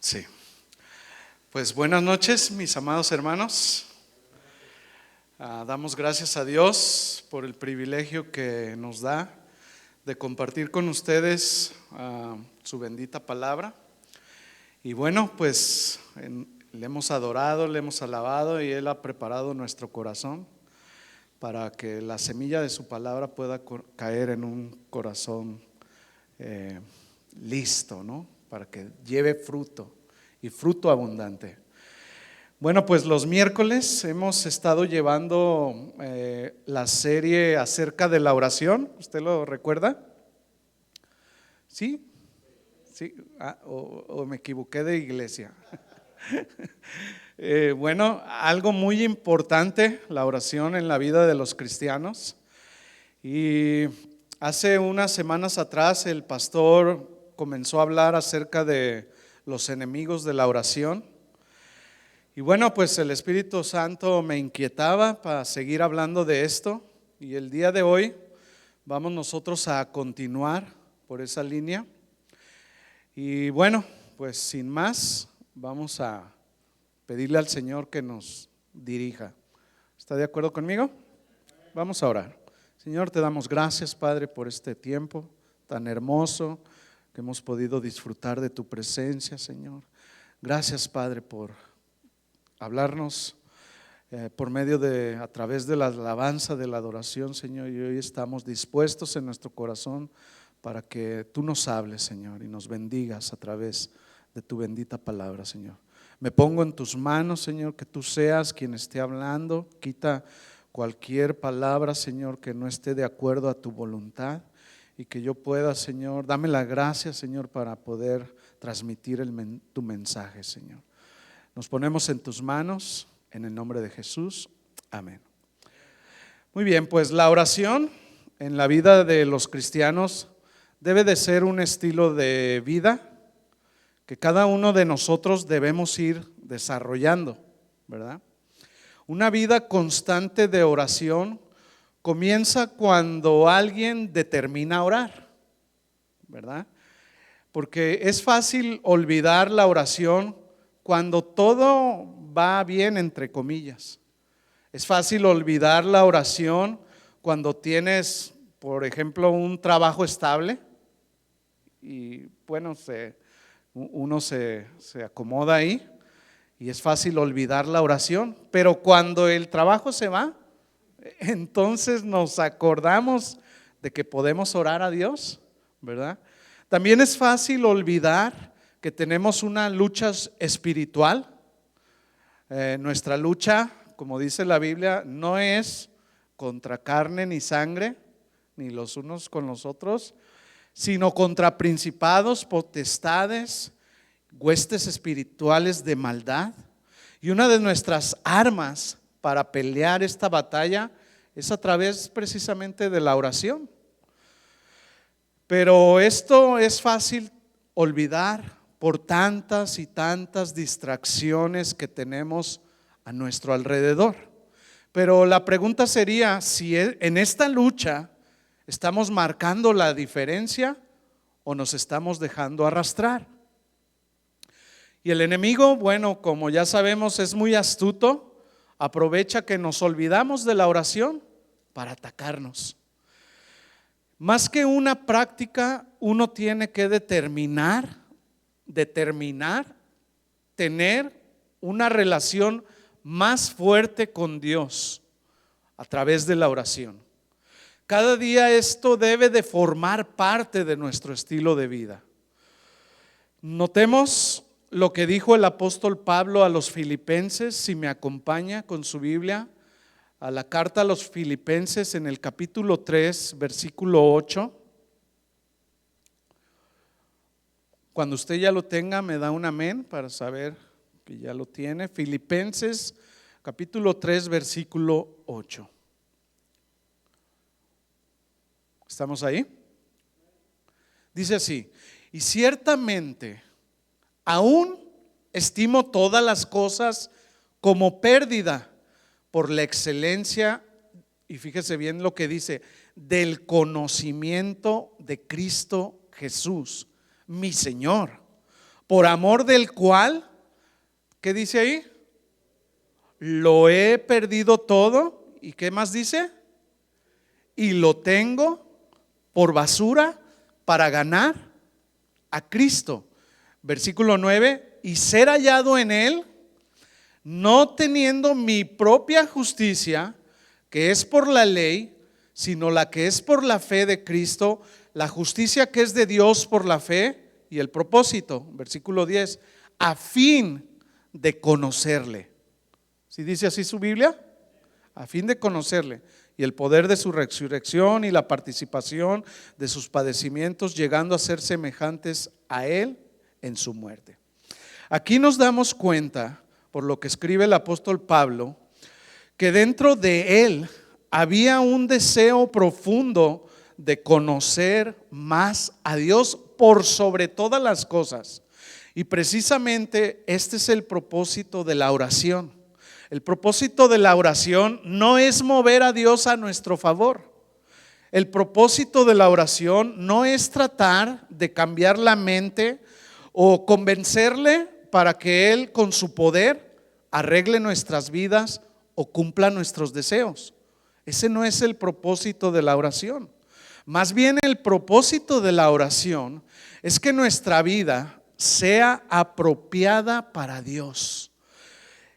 Sí, pues buenas noches, mis amados hermanos. Damos gracias a Dios por el privilegio que nos da de compartir con ustedes su bendita palabra. Y bueno, pues le hemos adorado, le hemos alabado y Él ha preparado nuestro corazón para que la semilla de su palabra pueda caer en un corazón listo, ¿no? Para que lleve fruto y fruto abundante. Bueno, pues los miércoles hemos estado llevando la serie acerca de la oración. ¿Usted lo recuerda? ¿Sí? ¿Sí? O me equivoqué de iglesia. Bueno, algo muy importante, la oración en la vida de los cristianos. Y hace unas semanas atrás el pastor comenzó a hablar acerca de los enemigos de la oración. Y bueno, pues el Espíritu Santo me inquietaba para seguir hablando de esto. Y el día de hoy vamos nosotros a continuar por esa línea. Y bueno, pues sin más, vamos a pedirle al Señor que nos dirija. ¿Está de acuerdo conmigo? Vamos a orar. Señor, te damos gracias, Padre, por este tiempo tan hermoso que hemos podido disfrutar de tu presencia, Señor. Gracias, Padre, por hablarnos por medio de, a través de la alabanza, de la adoración, Señor. Y hoy estamos dispuestos en nuestro corazón para que tú nos hables, Señor, y nos bendigas a través de tu bendita palabra, Señor. Me pongo en tus manos, Señor, que tú seas quien esté hablando. Quita cualquier palabra, Señor, que no esté de acuerdo a tu voluntad y que yo pueda, Señor, dame la gracia, Señor, para poder transmitir tu mensaje, Señor. Nos ponemos en tus manos, en el nombre de Jesús. Amén. Muy bien, pues la oración en la vida de los cristianos debe de ser un estilo de vida que cada uno de nosotros debemos ir desarrollando, ¿verdad? Una vida constante de oración comienza cuando alguien determina orar, ¿verdad? Porque es fácil olvidar la oración cuando todo va bien, entre comillas. Es fácil olvidar la oración cuando tienes, por ejemplo, un trabajo estable y bueno, uno se acomoda ahí y es fácil olvidar la oración. Pero cuando el trabajo se va, entonces nos acordamos de que podemos orar a Dios, ¿verdad? También es fácil olvidar que tenemos una lucha espiritual. Nuestra lucha, como dice la Biblia, no es contra carne ni sangre, ni los unos con los otros, sino contra principados, potestades, huestes espirituales de maldad. Y una de nuestras armas para pelear esta batalla es a través precisamente de la oración. Pero esto es fácil olvidar por tantas y tantas distracciones que tenemos a nuestro alrededor. Pero la pregunta sería si en esta lucha estamos marcando la diferencia o nos estamos dejando arrastrar. Y el enemigo, bueno, como ya sabemos, es muy astuto, aprovecha que nos olvidamos de la oración para atacarnos. Más que una práctica, uno tiene que determinar tener una relación más fuerte con Dios a través de la oración. Cada día esto debe de formar parte de nuestro estilo de vida. Notemos lo que dijo el apóstol Pablo a los filipenses, si me acompaña con su Biblia, a la carta a los filipenses en el capítulo 3, versículo 8. Cuando usted ya lo tenga, me da un amén para saber que ya lo tiene. Filipenses capítulo 3, versículo 8. ¿Estamos ahí? Dice así: y ciertamente aún estimo todas las cosas como pérdida por la excelencia, y fíjese bien lo que dice, del conocimiento de Cristo Jesús, mi Señor, por amor del cual, ¿qué dice ahí? Lo he perdido todo. ¿Y qué más dice? Y lo tengo por basura para ganar a Cristo. Versículo 9, y ser hallado en Él, no teniendo mi propia justicia, que es por la ley, sino la que es por la fe de Cristo, la justicia que es de Dios por la fe. Y el propósito, versículo 10, a fin de conocerle. ¿Sí dice así su Biblia? A fin de conocerle y el poder de su resurrección y la participación de sus padecimientos, llegando a ser semejantes a Él en su muerte. Aquí nos damos cuenta, por lo que escribe el apóstol Pablo, que dentro de él había un deseo profundo de conocer más a Dios por sobre todas las cosas. Y precisamente este es el propósito de la oración. El propósito de la oración no es mover a Dios a nuestro favor. El propósito de la oración no es tratar de cambiar la mente o convencerle para que Él con su poder arregle nuestras vidas o cumpla nuestros deseos. Ese no es el propósito de la oración. Más bien el propósito de la oración es que nuestra vida sea apropiada para Dios.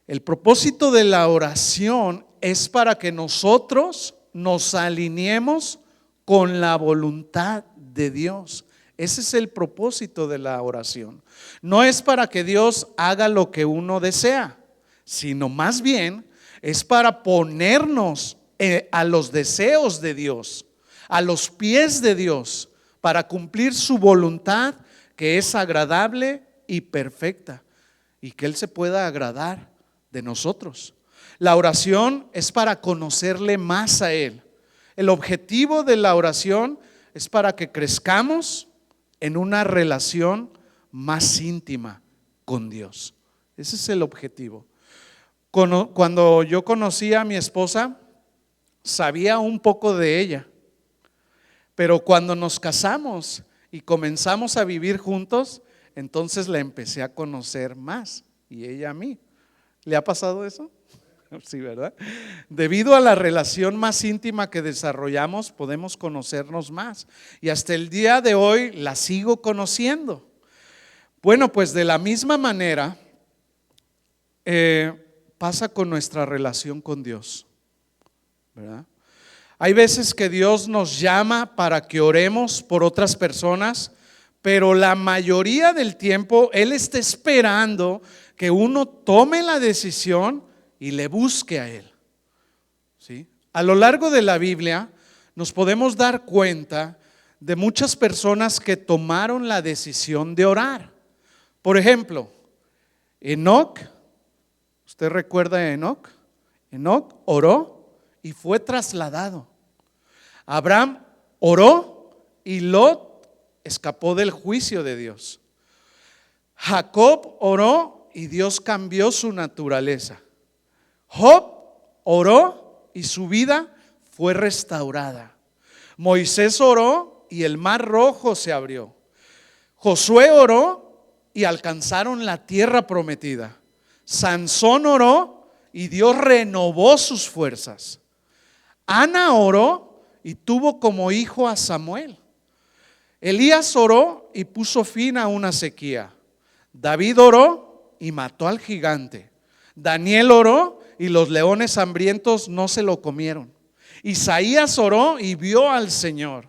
El propósito de la oración es para que nosotros nos alineemos con la voluntad de Dios. Ese es el propósito de la oración. No es para que Dios haga lo que uno desea, sino más bien es para ponernos a los deseos de Dios, a los pies de Dios, para cumplir su voluntad, que es agradable y perfecta, y que Él se pueda agradar de nosotros. La oración es para conocerle más a Él. El objetivo de la oración es para que crezcamos en una relación más íntima con Dios. Ese es el objetivo. Cuando yo conocí a mi esposa, sabía un poco de ella, pero cuando nos casamos y comenzamos a vivir juntos, entonces la empecé a conocer más y ella a mí. ¿Le ha pasado eso? Sí, ¿verdad? Debido a la relación más íntima que desarrollamos, podemos conocernos más. Y hasta el día de hoy la sigo conociendo. Bueno, pues de la misma manera pasa con nuestra relación con Dios, ¿verdad? Hay veces que Dios nos llama para que oremos por otras personas, pero la mayoría del tiempo Él está esperando que uno tome la decisión y le busque a Él. ¿Sí? A lo largo de la Biblia nos podemos dar cuenta de muchas personas que tomaron la decisión de orar. Por ejemplo, Enoc, ¿usted recuerda a Enoc? Enoc oró y fue trasladado. Abraham oró y Lot escapó del juicio de Dios. Jacob oró y Dios cambió su naturaleza. Job oró y su vida fue restaurada. Moisés oró y el mar rojo se abrió. Josué oró y alcanzaron la tierra prometida. Sansón oró y Dios renovó sus fuerzas. Ana oró y tuvo como hijo a Samuel. Elías oró y puso fin a una sequía. David oró y mató al gigante. Daniel oró y los leones hambrientos no se lo comieron. Isaías oró y vio al Señor.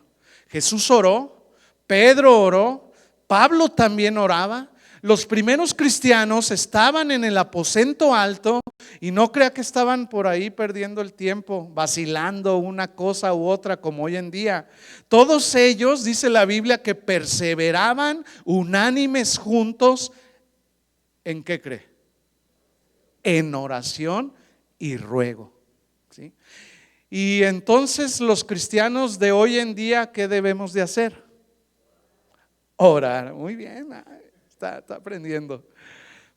Jesús oró, Pedro oró, Pablo también oraba. Los primeros cristianos estaban en el aposento alto y no crea que estaban por ahí perdiendo el tiempo, vacilando una cosa u otra como hoy en día. Todos ellos, dice la Biblia, que perseveraban unánimes juntos. ¿En qué cree? En oración y ruego. ¿Sí? Y entonces los cristianos de hoy en día, ¿qué debemos de hacer? Orar. Muy bien, está aprendiendo.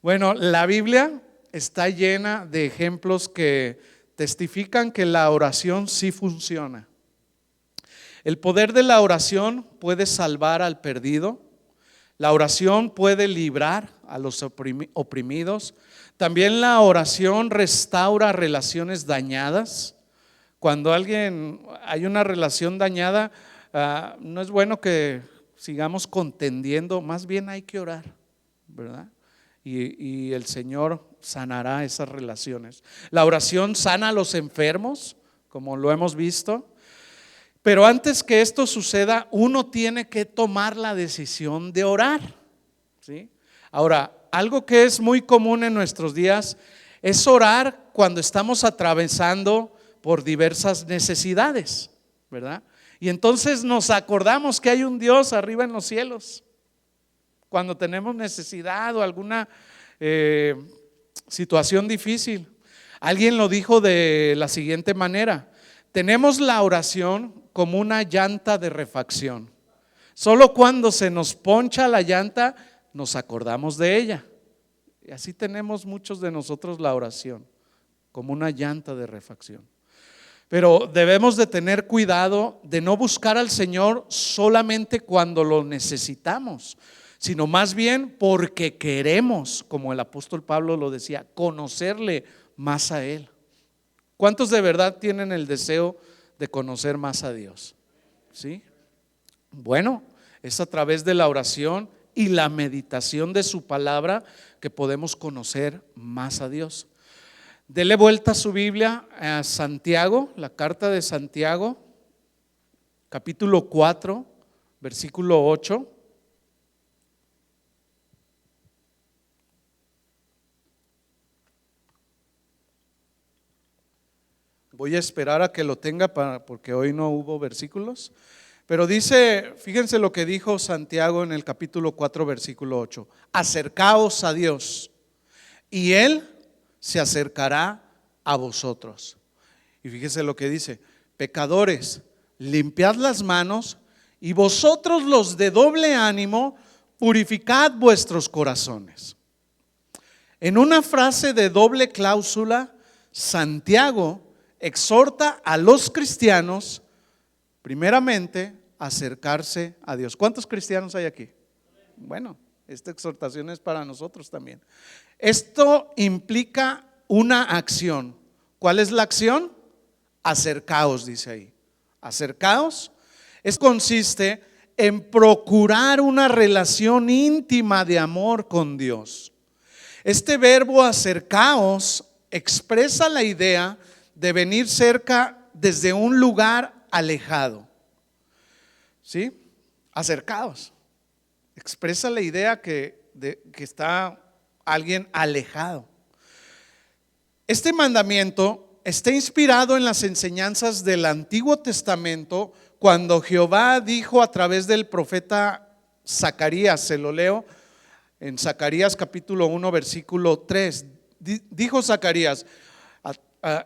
Bueno, la Biblia está llena de ejemplos que testifican que la oración sí funciona. El poder de la oración puede salvar al perdido. La oración puede librar a los oprimidos. También la oración restaura relaciones dañadas. Cuando hay una relación dañada, no es bueno que sigamos contendiendo, más bien hay que orar, ¿verdad? Y el Señor sanará esas relaciones. La oración sana a los enfermos, como lo hemos visto. Pero antes que esto suceda, uno tiene que tomar la decisión de orar, ¿sí? Ahora, algo que es muy común en nuestros días es orar cuando estamos atravesando por diversas necesidades, ¿verdad? Y entonces nos acordamos que hay un Dios arriba en los cielos. Cuando tenemos necesidad o alguna situación difícil. Alguien lo dijo de la siguiente manera: tenemos la oración como una llanta de refacción. Solo cuando se nos poncha la llanta nos acordamos de ella. Y así tenemos muchos de nosotros la oración, como una llanta de refacción. Pero debemos de tener cuidado de no buscar al Señor solamente cuando lo necesitamos, sino más bien porque queremos, como el apóstol Pablo lo decía, conocerle más a Él. ¿Cuántos de verdad tienen el deseo de conocer más a Dios? ¿Sí? Bueno, es a través de la oración y la meditación de su palabra que podemos conocer más a Dios. Dele vuelta a su Biblia a Santiago, la carta de Santiago, capítulo 4, versículo 8. Voy a esperar a que lo tenga porque hoy no hubo versículos. Pero dice, fíjense lo que dijo Santiago en el capítulo 4, versículo 8. Acercaos a Dios y Él se acercará a vosotros. Y fíjense lo que dice: pecadores, limpiad las manos, y vosotros los de doble ánimo, purificad vuestros corazones. En una frase de doble cláusula, Santiago exhorta a los cristianos primeramente a acercarse a Dios. ¿Cuántos cristianos hay aquí? Bueno, esta exhortación es para nosotros también. Esto implica una acción. ¿Cuál es la acción? Acercaos, dice ahí. Acercaos. Esto consiste en procurar una relación íntima de amor con Dios. Este verbo acercaos expresa la idea de venir cerca desde un lugar alejado. ¿Sí? Acercaos. Expresa la idea que está alguien alejado. Este mandamiento está inspirado en las enseñanzas del Antiguo Testamento, cuando Jehová dijo a través del profeta Zacarías. Se lo leo en Zacarías capítulo 1 versículo 3. Dijo Zacarías,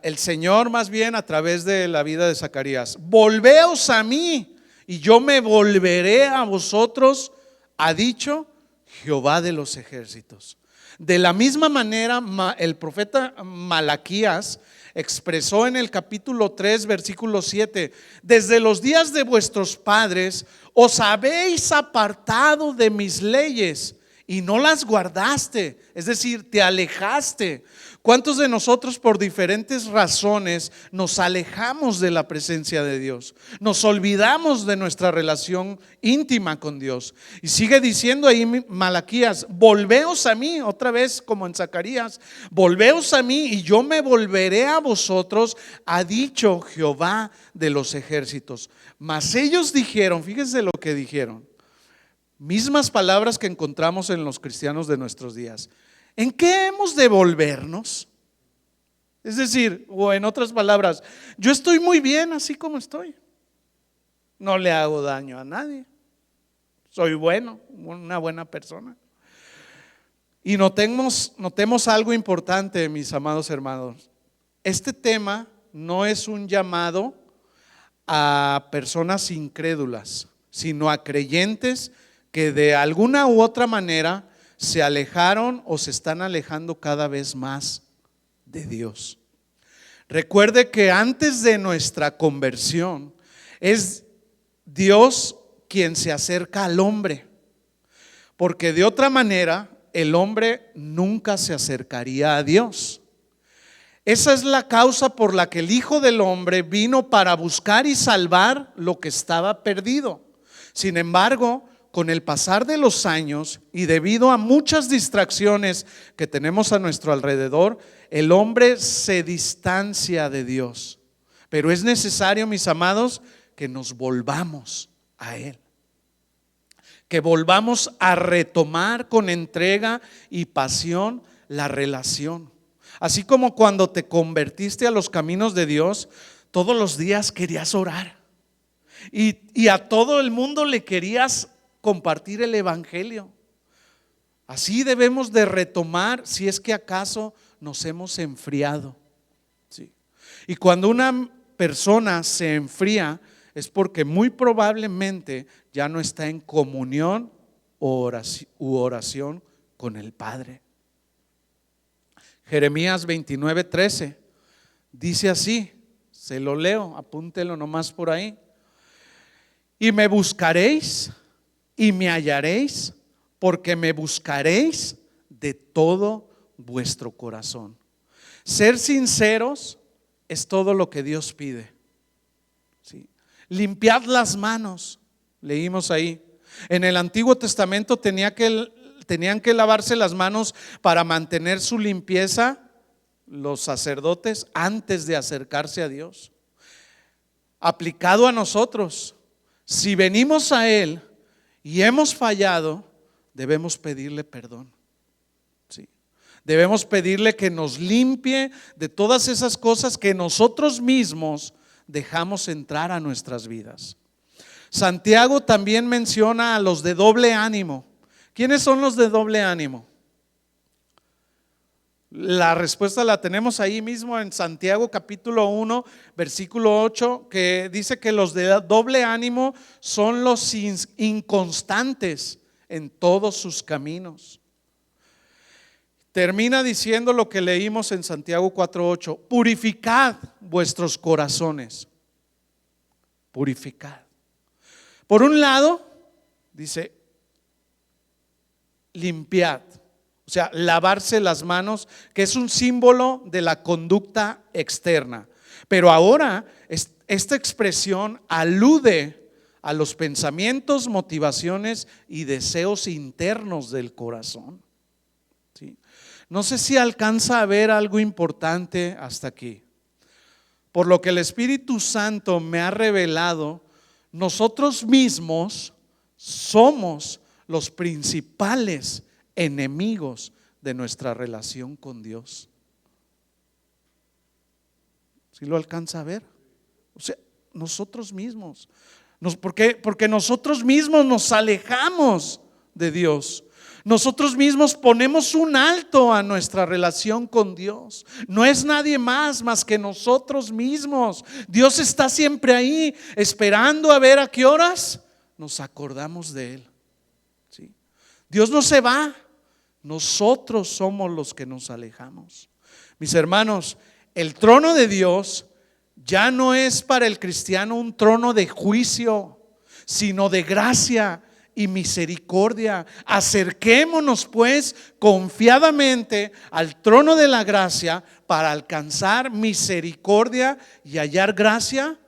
el Señor más bien a través de la vida de Zacarías: volveos a mí y yo me volveré a vosotros, ha dicho Jehová de los ejércitos. De la misma manera, el profeta Malaquías expresó en el capítulo 3 versículo 7: desde los días de vuestros padres os habéis apartado de mis leyes y no las guardaste, es decir, te alejaste. ¿Cuántos de nosotros por diferentes razones nos alejamos de la presencia de Dios? Nos olvidamos de nuestra relación íntima con Dios. Y sigue diciendo ahí Malaquías: volveos a mí, otra vez como en Zacarías, volveos a mí y yo me volveré a vosotros, ha dicho Jehová de los ejércitos. Mas ellos dijeron, fíjense lo que dijeron, mismas palabras que encontramos en los cristianos de nuestros días: ¿en qué hemos de volvernos? Es decir, o en otras palabras, yo estoy muy bien así como estoy, no le hago daño a nadie, soy bueno, una buena persona. Y notemos algo importante, mis amados hermanos. Este tema no es un llamado a personas incrédulas, sino a creyentes que de alguna u otra manera se alejaron o se están alejando cada vez más de Dios. Recuerde que antes de nuestra conversión es Dios quien se acerca al hombre. porque de otra manera el hombre nunca se acercaría a Dios. Esa es la causa por la que el Hijo del Hombre vino, para buscar y salvar lo que estaba perdido. Sin embargo, con el pasar de los años y debido a muchas distracciones que tenemos a nuestro alrededor, el hombre se distancia de Dios. Pero es necesario, mis amados, que nos volvamos a Él, que volvamos a retomar con entrega y pasión la relación. Así como cuando te convertiste a los caminos de Dios, todos los días querías orar y a todo el mundo le querías compartir el evangelio. Así debemos de retomar, si es que acaso nos hemos enfriado. Sí. Y cuando una persona se enfría, es porque muy probablemente ya no está en comunión u oración con el Padre. Jeremías 29:13 dice así, se lo leo, apúntelo nomás por ahí. Y me buscaréis y me hallaréis, porque me buscaréis de todo vuestro corazón. Ser sinceros es todo lo que Dios pide. ¿Sí? Limpiad las manos, leímos ahí. En el Antiguo Testamento tenían que lavarse las manos para mantener su limpieza los sacerdotes antes de acercarse a Dios. Aplicado a nosotros, si venimos a Él y hemos fallado, debemos pedirle perdón. Sí. Debemos pedirle que nos limpie de todas esas cosas que nosotros mismos dejamos entrar a nuestras vidas. Santiago también menciona a los de doble ánimo. ¿Quiénes son los de doble ánimo? La respuesta la tenemos ahí mismo en Santiago capítulo 1 versículo 8, que dice que los de doble ánimo son los inconstantes en todos sus caminos. Termina diciendo lo que leímos en Santiago 4:8: purificad vuestros corazones. Purificad. Por un lado, dice, limpiad, o sea, lavarse las manos, que es un símbolo de la conducta externa. Pero ahora esta expresión alude a los pensamientos, motivaciones y deseos internos del corazón. ¿Sí? No sé si alcanza a ver algo importante hasta aquí. Por lo que el Espíritu Santo me ha revelado, nosotros mismos somos los principales enemigos de nuestra relación con Dios. ¿Sí lo alcanza a ver? O sea, nosotros mismos. Porque nosotros mismos nos alejamos de Dios. Nosotros mismos ponemos un alto a nuestra relación con Dios. No es nadie más que nosotros mismos. Dios está siempre ahí, esperando a ver a qué horas nos acordamos de Él. ¿Sí? Dios no se va, nosotros somos los que nos alejamos. Mis hermanos, el trono de Dios ya no es para el cristiano un trono de juicio, sino de gracia y misericordia. Acerquémonos pues confiadamente al trono de la gracia para alcanzar misericordia y hallar gracia.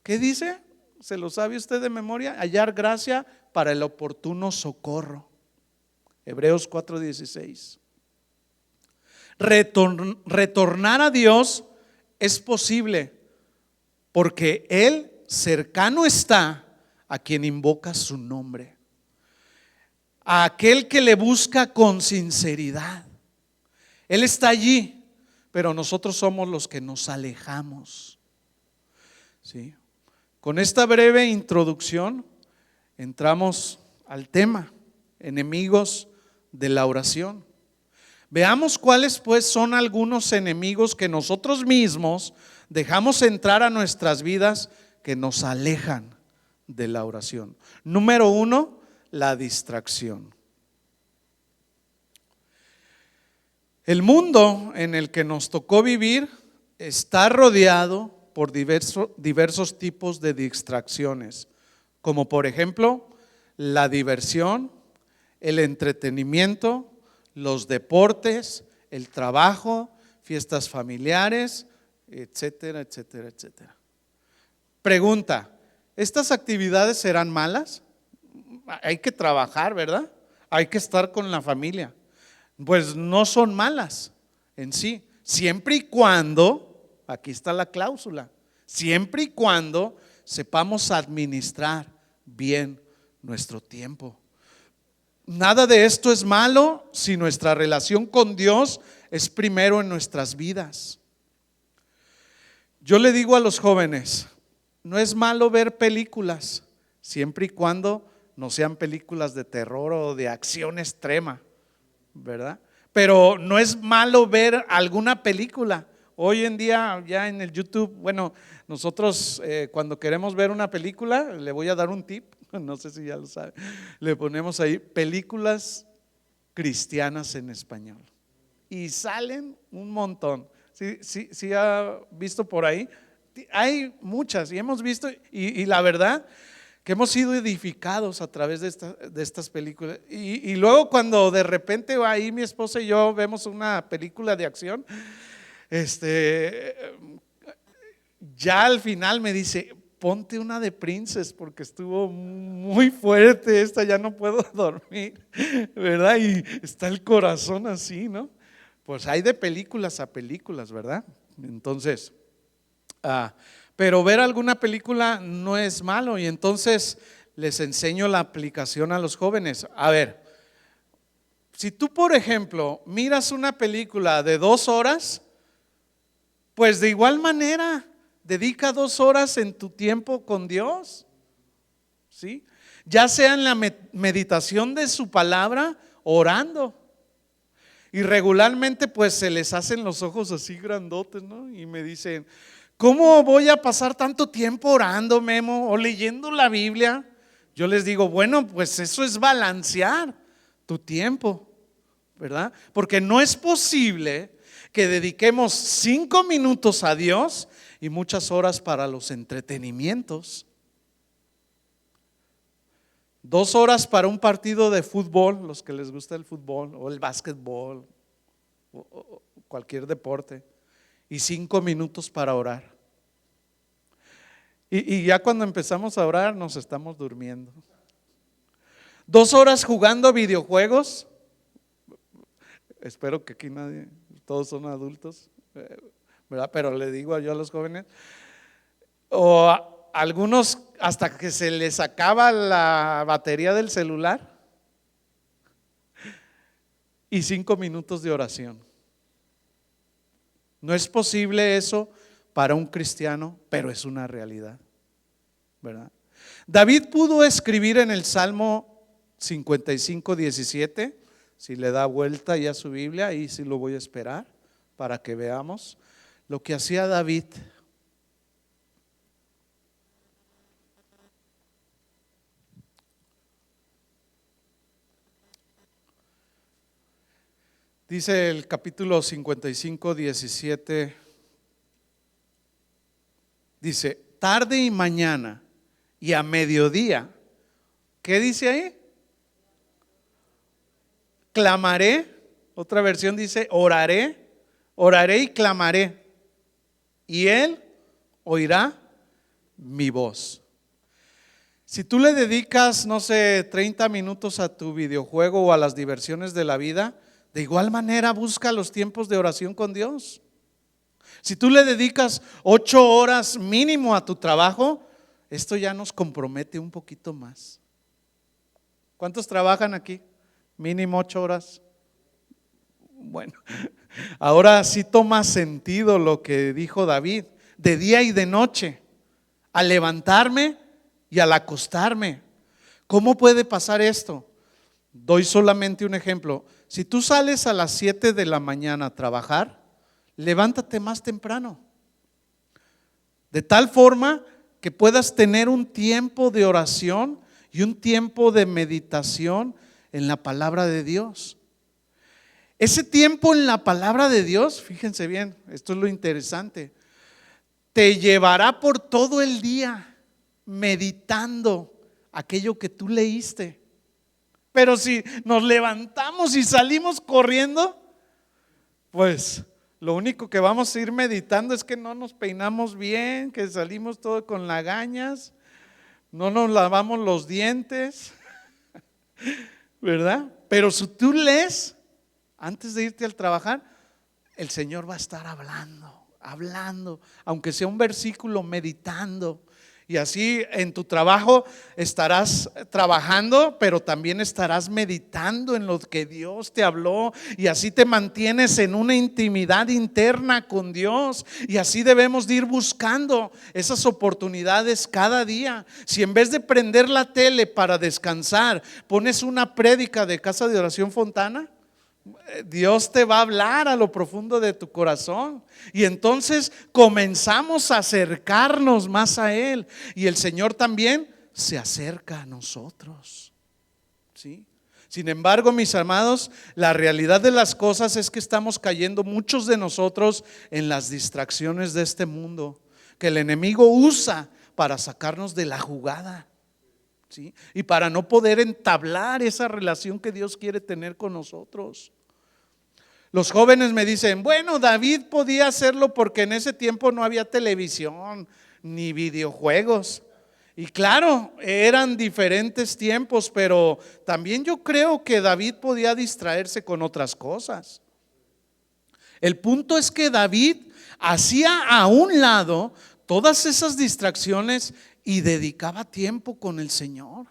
¿Qué dice? ¿Se lo sabe usted de memoria? Hallar gracia para el oportuno socorro. Hebreos 4:16. Retornar a Dios es posible porque Él cercano está a quien invoca su nombre, a aquel que le busca con sinceridad. Él está allí, pero nosotros somos los que nos alejamos. ¿Sí? Con esta breve introducción entramos al tema: enemigos de la oración. Veamos cuáles pues son algunos enemigos que nosotros mismos dejamos entrar a nuestras vidas, que nos alejan de la oración. Número 1, la distracción. El mundo en el que nos tocó vivir está rodeado por diversos tipos de distracciones, como por ejemplo la diversión, el entretenimiento, los deportes, el trabajo, fiestas familiares, etcétera, etcétera, etcétera. Pregunta, ¿estas actividades serán malas? Hay que trabajar, ¿verdad? Hay que estar con la familia. Pues no son malas en sí, siempre y cuando, aquí está la cláusula, siempre y cuando sepamos administrar bien nuestro tiempo. Nada de esto es malo si nuestra relación con Dios es primero en nuestras vidas. Yo le digo a los jóvenes, no es malo ver películas, siempre y cuando no sean películas de terror o de acción extrema, ¿verdad? Pero no es malo ver alguna película. Hoy en día ya en el YouTube, bueno, nosotros cuando queremos ver una película, le voy a dar un tip, no sé si ya lo sabe, le ponemos ahí películas cristianas en español y salen un montón. Sí ha visto por ahí, hay muchas y hemos visto y la verdad que hemos sido edificados a través de estas películas. Y luego cuando de repente va ahí mi esposa y yo vemos una película de acción, ya al final me dice, ponte una de Princess porque estuvo muy fuerte esta, ya no puedo dormir, ¿verdad? Y está el corazón así, ¿no? Pues hay de películas a películas, ¿verdad? Entonces, pero ver alguna película no es malo y entonces les enseño la aplicación a los jóvenes. A ver, si tú por ejemplo miras una película de 2 horas, pues de igual manera dedica 2 horas en tu tiempo con Dios, ¿sí? Ya sea en la meditación de su palabra, orando. Y regularmente pues se les hacen los ojos así grandotes, ¿no? Y me dicen, ¿cómo voy a pasar tanto tiempo orando, Memo, o leyendo la Biblia? Yo les digo, bueno, pues eso es balancear tu tiempo, ¿verdad? Porque no es posible que dediquemos 5 minutos a Dios y muchas horas para los entretenimientos. 2 horas para un partido de fútbol, los que les gusta el fútbol o el básquetbol o cualquier deporte, y 5 minutos para orar. Y ya cuando empezamos a orar nos estamos durmiendo. 2 horas jugando videojuegos. Espero que aquí nadie, todos son adultos, ¿verdad? Pero le digo yo a los jóvenes, o algunos hasta que se les acaba la batería del celular, y 5 minutos de oración. No es posible eso para un cristiano, pero es una realidad, ¿verdad? David pudo escribir en el Salmo 55:17, si le da vuelta ya a su Biblia, ahí sí lo voy a esperar para que veamos lo que hacía David. Dice el capítulo 55:17, dice, tarde y mañana y a mediodía, ¿qué dice ahí? Clamaré, otra versión dice, oraré y clamaré, y Él oirá mi voz. Si tú le dedicas, no sé, 30 minutos a tu videojuego o a las diversiones de la vida, de igual manera busca los tiempos de oración con Dios. Si tú le dedicas 8 horas mínimo a tu trabajo, esto ya nos compromete un poquito más. ¿Cuántos trabajan aquí? Mínimo 8 horas. Bueno, ahora sí toma sentido lo que dijo David, de día y de noche, al levantarme y al acostarme. ¿Cómo puede pasar esto? Doy solamente un ejemplo. Si tú sales a las 7 de la mañana a trabajar, levántate más temprano, de tal forma que puedas tener un tiempo de oración y un tiempo de meditación en la palabra de Dios. Ese tiempo en la palabra de Dios, fíjense bien, esto es lo interesante, te llevará por todo el día meditando aquello que tú leíste. Pero si nos levantamos y salimos corriendo, pues lo único que vamos a ir meditando es que no nos peinamos bien, que salimos todo con lagañas, no nos lavamos los dientes, ¿verdad? Pero si tú lees antes de irte al trabajar, el Señor va a estar hablando, aunque sea un versículo, meditando. Y así en tu trabajo estarás trabajando, pero también estarás meditando en lo que Dios te habló. Y así te mantienes en una intimidad interna con Dios. Y así debemos de ir buscando esas oportunidades cada día. Si en vez de prender la tele para descansar, pones una prédica de Casa de Oración Fontana, Dios te va a hablar a lo profundo de tu corazón. Y entonces comenzamos a acercarnos más a Él. Y el Señor también se acerca a nosotros, ¿sí? Sin embargo, mis amados, la realidad de las cosas es que estamos cayendo muchos de nosotros en las distracciones de este mundo, que el enemigo usa para sacarnos de la jugada, ¿sí? Y para no poder entablar esa relación que Dios quiere tener con nosotros. Los jóvenes me dicen, bueno, David podía hacerlo porque en ese tiempo no había televisión ni videojuegos. Y claro, eran diferentes tiempos, pero también yo creo que David podía distraerse con otras cosas. El punto es que David hacía a un lado todas esas distracciones y dedicaba tiempo con el Señor.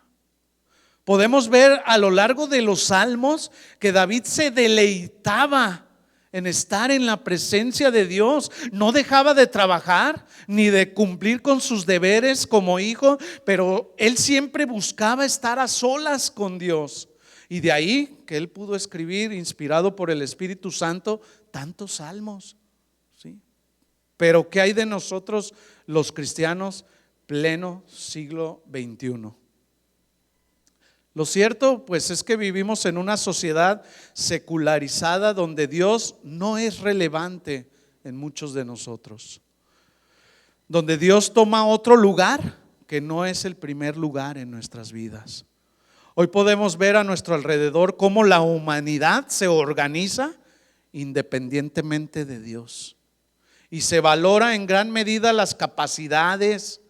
Podemos ver a lo largo de los salmos que David se deleitaba en estar en la presencia de Dios. No dejaba de trabajar ni de cumplir con sus deberes como hijo, pero él siempre buscaba estar a solas con Dios. Y de ahí que él pudo escribir, inspirado por el Espíritu Santo, tantos salmos, ¿sí? Pero ¿qué hay de nosotros los cristianos pleno siglo XXI? Lo cierto pues es que vivimos en una sociedad secularizada donde Dios no es relevante en muchos de nosotros, donde Dios toma otro lugar que no es el primer lugar en nuestras vidas. Hoy podemos ver a nuestro alrededor cómo la humanidad se organiza independientemente de Dios y se valora en gran medida las capacidades,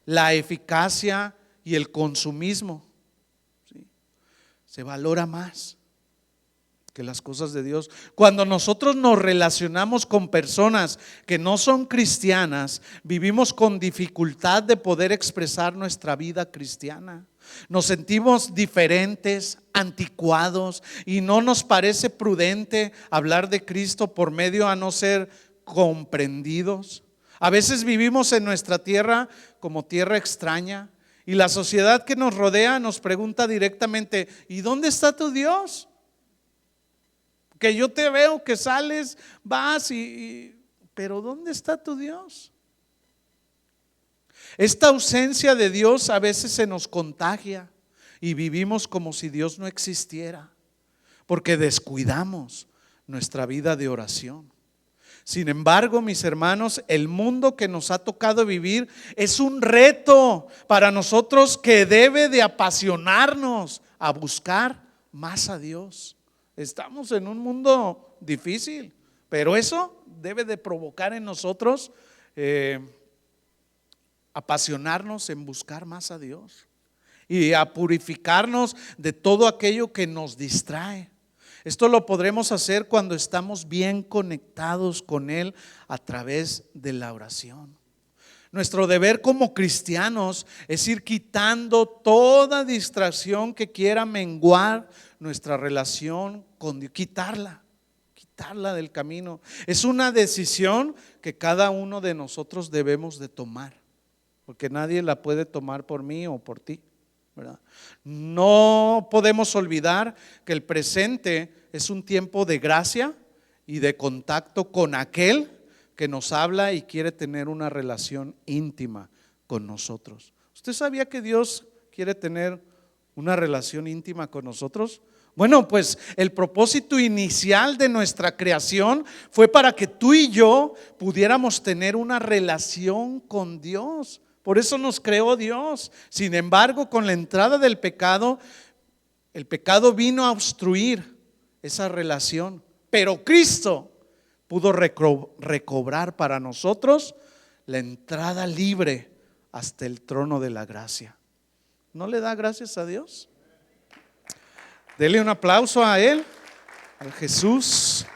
la eficacia y el consumismo. Se valora más que las cosas de Dios. Cuando nosotros nos relacionamos con personas que no son cristianas, vivimos con dificultad de poder expresar nuestra vida cristiana. Nos sentimos diferentes, anticuados, y no nos parece prudente hablar de Cristo por medio a no ser comprendidos. A veces vivimos en nuestra tierra como tierra extraña. Y la sociedad que nos rodea nos pregunta directamente, ¿y dónde está tu Dios? Que yo te veo que sales, vas pero ¿dónde está tu Dios? Esta ausencia de Dios a veces se nos contagia y vivimos como si Dios no existiera, porque descuidamos nuestra vida de oración. Sin embargo, mis hermanos, el mundo que nos ha tocado vivir es un reto para nosotros que debe de apasionarnos a buscar más a Dios. Estamos en un mundo difícil, pero eso debe de provocar en nosotros apasionarnos en buscar más a Dios y a purificarnos de todo aquello que nos distrae. Esto lo podremos hacer cuando estamos bien conectados con Él a través de la oración. Nuestro deber como cristianos es ir quitando toda distracción que quiera menguar nuestra relación con Dios, quitarla del camino. Es una decisión que cada uno de nosotros debemos de tomar, porque nadie la puede tomar por mí o por ti, ¿verdad? No podemos olvidar que el presente es un tiempo de gracia y de contacto con aquel que nos habla y quiere tener una relación íntima con nosotros. ¿Usted sabía que Dios quiere tener una relación íntima con nosotros? Bueno, pues el propósito inicial de nuestra creación fue para que tú y yo pudiéramos tener una relación con Dios. Por eso nos creó Dios. Sin embargo, con la entrada del pecado, El pecado vino a obstruir esa relación, pero Cristo pudo recobrar para nosotros la entrada libre hasta el trono de la gracia. ¿No le da gracias a Dios? Dele un aplauso a Él, a Jesús.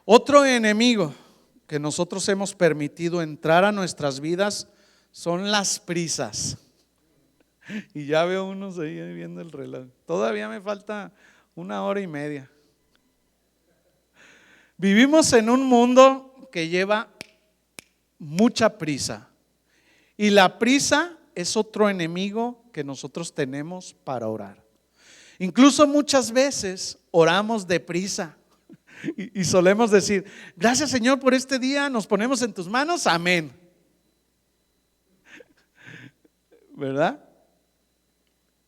Otro enemigo que nosotros hemos permitido entrar a nuestras vidas son las prisas. Y ya veo unos ahí viendo el reloj. Todavía me falta 1 hora y media. Vivimos en un mundo que lleva mucha prisa. Y la prisa es otro enemigo que nosotros tenemos para orar. Incluso muchas veces oramos deprisa. Y solemos decir: gracias, Señor, por este día, nos ponemos en tus manos, amén. ¿Verdad?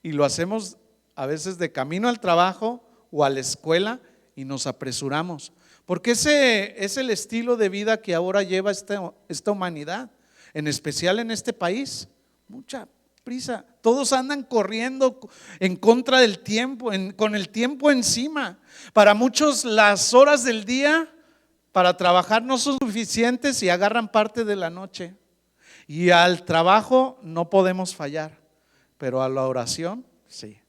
Y lo hacemos a veces de camino al trabajo o a la escuela y nos apresuramos. Porque ese es el estilo de vida que ahora lleva esta humanidad, en especial en este país. Mucha prisa. Todos andan corriendo en contra del tiempo, con el tiempo encima. Para muchos las horas del día para trabajar no son suficientes y agarran parte de la noche. Y al trabajo no podemos fallar, pero a la oración sí.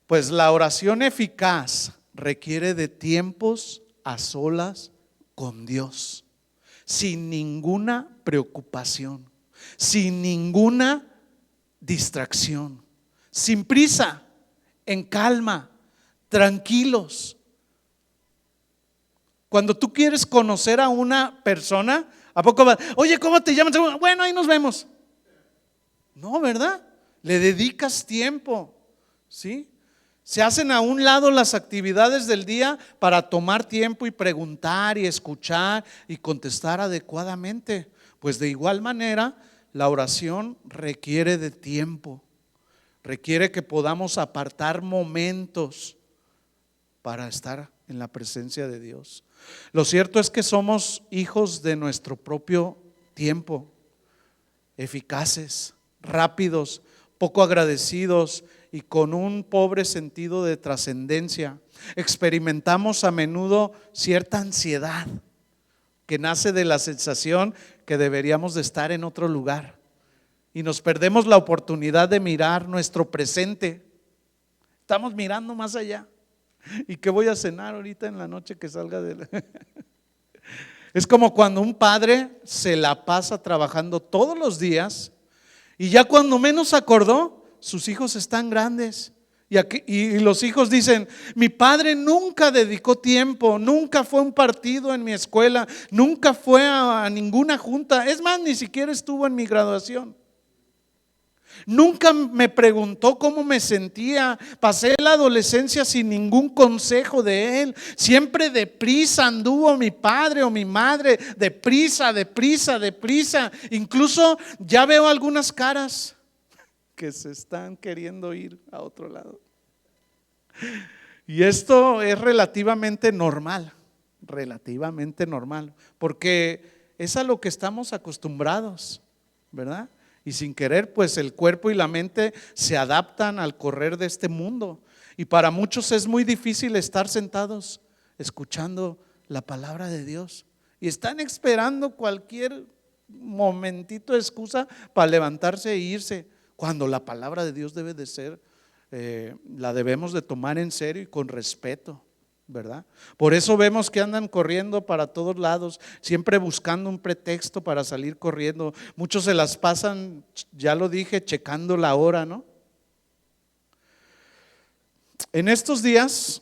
Pues la oración eficaz requiere de tiempos a solas con Dios, sin ninguna preocupación, sin ninguna distracción, sin prisa, en calma, tranquilos. Cuando tú quieres conocer a una persona, ¿a poco va? Oye, ¿cómo te llamas? Bueno, ahí nos vemos. No, ¿verdad? Le dedicas tiempo, ¿sí? Se hacen a un lado las actividades del día para tomar tiempo y preguntar y escuchar y contestar adecuadamente. Pues de igual manera, la oración requiere de tiempo, requiere que podamos apartar momentos para estar en la presencia de Dios. Lo cierto es que somos hijos de nuestro propio tiempo, eficaces, rápidos, poco agradecidos y con un pobre sentido de trascendencia. Experimentamos a menudo cierta ansiedad que nace de la sensación que deberíamos de estar en otro lugar, y nos perdemos la oportunidad de mirar nuestro presente. Estamos mirando más allá. ¿Y qué voy a cenar ahorita en la noche que salga de la... Es como cuando un padre se la pasa trabajando todos los días y ya cuando menos acordó, sus hijos están grandes. Y los hijos dicen: mi padre nunca dedicó tiempo, nunca fue a un partido en mi escuela, nunca fue a ninguna junta. Es más, ni siquiera estuvo en mi graduación. Nunca me preguntó cómo me sentía. Pasé la adolescencia sin ningún consejo de él. Siempre deprisa anduvo mi padre o mi madre. Deprisa, deprisa, deprisa. Incluso ya veo algunas caras que se están queriendo ir a otro lado. Y esto es relativamente normal, porque es a lo que estamos acostumbrados, ¿verdad? Y sin querer, pues el cuerpo y la mente se adaptan al correr de este mundo. Y para muchos es muy difícil estar sentados escuchando la palabra de Dios. Y están esperando cualquier momentito de excusa para levantarse e irse, cuando la palabra de Dios debe de ser, la debemos de tomar en serio y con respeto, ¿verdad? Por eso vemos que andan corriendo para todos lados, siempre buscando un pretexto para salir corriendo. Muchos se las pasan, ya lo dije, checando la hora, ¿no? En estos días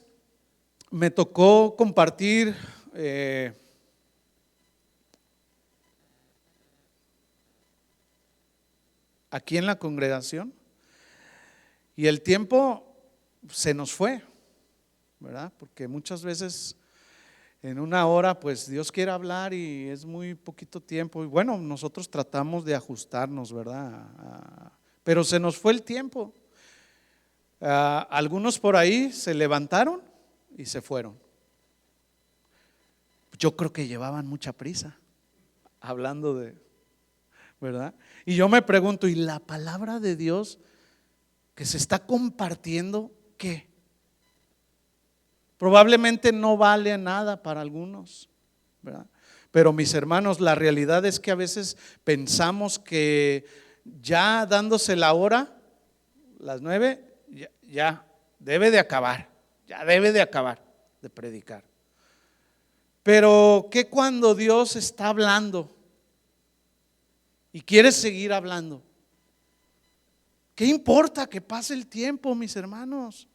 me tocó compartir aquí en la congregación, y el tiempo se nos fue, ¿verdad? Porque muchas veces en 1 hora pues Dios quiere hablar y es muy poquito tiempo, y bueno, nosotros tratamos de ajustarnos, ¿verdad? Pero se nos fue el tiempo. Algunos por ahí se levantaron y se fueron. Yo creo que llevaban mucha prisa, hablando de, ¿verdad? Y yo me pregunto, ¿y la palabra de Dios que se está compartiendo, qué? Probablemente no vale nada para algunos, ¿verdad? Pero mis hermanos, la realidad es que a veces pensamos que ya dándose la hora, las 9, ya debe de acabar, ya debe de acabar de predicar. Pero ¿qué cuando Dios está hablando y quiere seguir hablando? ¿Qué importa que pase el tiempo, mis hermanos?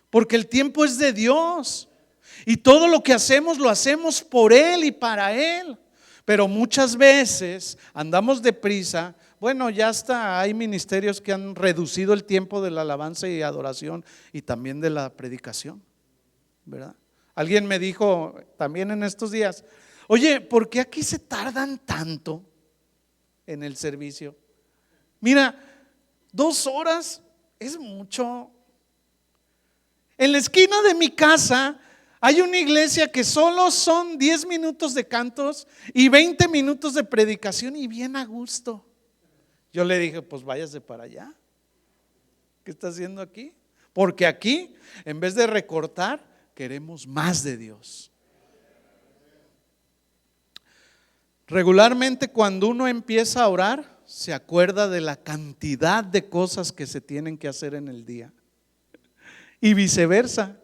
Porque el tiempo es de Dios y todo lo que hacemos lo hacemos por Él y para Él. Pero muchas veces andamos deprisa. Bueno, ya está, hay ministerios que han reducido el tiempo de la alabanza y adoración y también de la predicación, ¿verdad? Alguien me dijo también en estos días, oye, ¿por qué aquí se tardan tanto en el servicio? Mira, 2 horas es mucho. En la esquina de mi casa hay una iglesia que solo son 10 minutos de cantos y 20 minutos de predicación y bien a gusto. Yo le dije, pues váyase para allá. ¿Qué está haciendo aquí? Porque aquí, en vez de recortar, queremos más de Dios. Regularmente cuando uno empieza a orar, se acuerda de la cantidad de cosas que se tienen que hacer en el día. Y viceversa.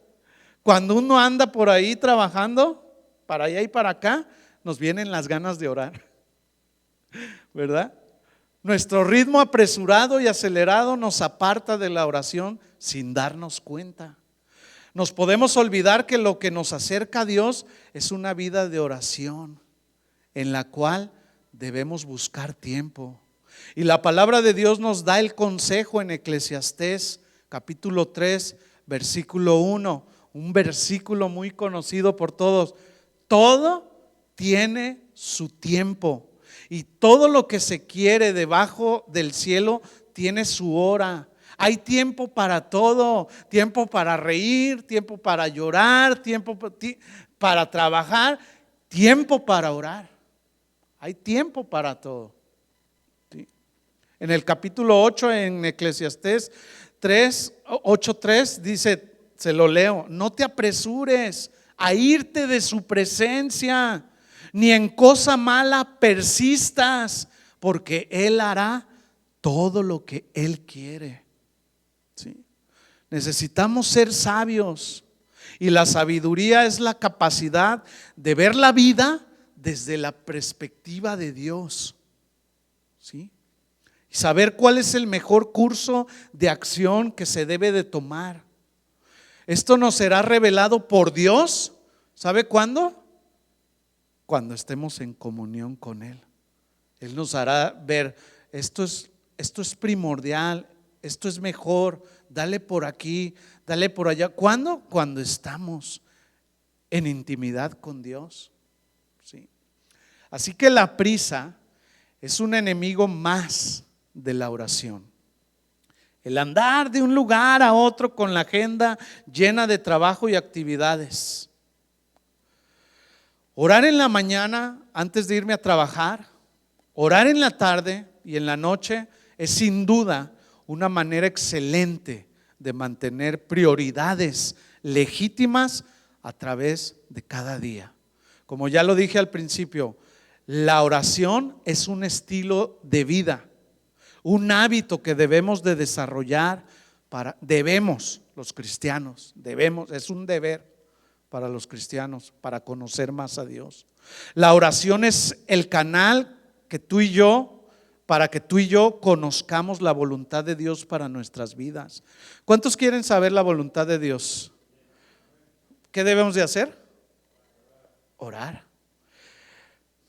Cuando uno anda por ahí trabajando, para allá y para acá, nos vienen las ganas de orar, ¿verdad? Nuestro ritmo apresurado y acelerado nos aparta de la oración sin darnos cuenta. Nos podemos olvidar que lo que nos acerca a Dios es una vida de oración en la cual debemos buscar tiempo. Y la palabra de Dios nos da el consejo en Eclesiastés capítulo 3 versículo 1, un versículo muy conocido por todos. Todo tiene su tiempo y todo lo que se quiere debajo del cielo tiene su hora. Hay tiempo para todo, tiempo para reír, tiempo para llorar, tiempo para trabajar, tiempo para orar. Hay tiempo para todo. ¿Sí? En el capítulo 8 en Eclesiastés 8:3 dice, se lo leo, no te apresures a irte de su presencia, ni en cosa mala persistas, porque Él hará todo lo que Él quiere. ¿Sí? Necesitamos ser sabios y la sabiduría es la capacidad de ver la vida desde la perspectiva de Dios. ¿Sí? Y saber cuál es el mejor curso de acción que se debe de tomar. Esto nos será revelado por Dios. ¿Sabe cuándo? Cuando estemos en comunión con Él. Él nos hará ver, esto es primordial, esto es mejor, dale por aquí, dale por allá. ¿Cuándo? Cuando estamos en intimidad con Dios. ¿Sí? Así que la prisa es un enemigo más de la oración. El andar de un lugar a otro con la agenda llena de trabajo y actividades. Orar en la mañana antes de irme a trabajar, orar en la tarde y en la noche es sin duda una manera excelente de mantener prioridades legítimas a través de cada día. Como ya lo dije al principio, la oración es un estilo de vida, un hábito que debemos de desarrollar los cristianos, es un deber para los cristianos para conocer más a Dios. La oración es el canal para que tú y yo conozcamos la voluntad de Dios para nuestras vidas. ¿Cuántos quieren saber la voluntad de Dios? ¿Qué debemos de hacer? Orar.